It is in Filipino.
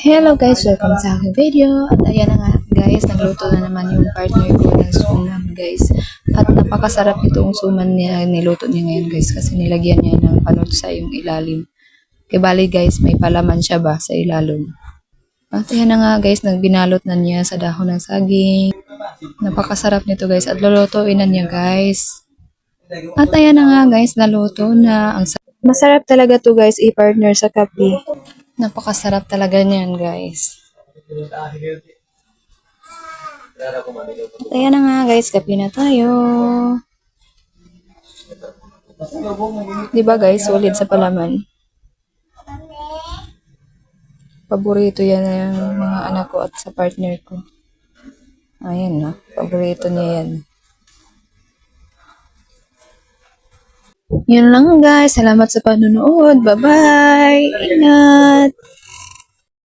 Hello guys, welcome sa aking video. At ayan na nga guys, nagluto na naman yung partner ko ng suman guys. At napakasarap itong suman niya, niluto niya ngayon guys kasi nilagyan niya ng panot sa yung ilalim. Kaya bali guys, may palaman siya ba sa ilalim. At ayan na nga guys, nagbinalot na niya sa dahon ng saging. Napakasarap nito guys at lulutuin na niya guys. At ayan na nga guys, naluto na. Masarap talaga to guys, i-partner sa kape. Napakasarap talaga niyan, guys. At ayan na nga, guys. Kape na tayo. Diba, guys? Solid sa palaman. Paborito yan ng mga anak ko at sa partner ko. Ayan, no? Paborito niya yan. Yun lang, guys. Salamat sa panonood. Bye-bye. Ingat.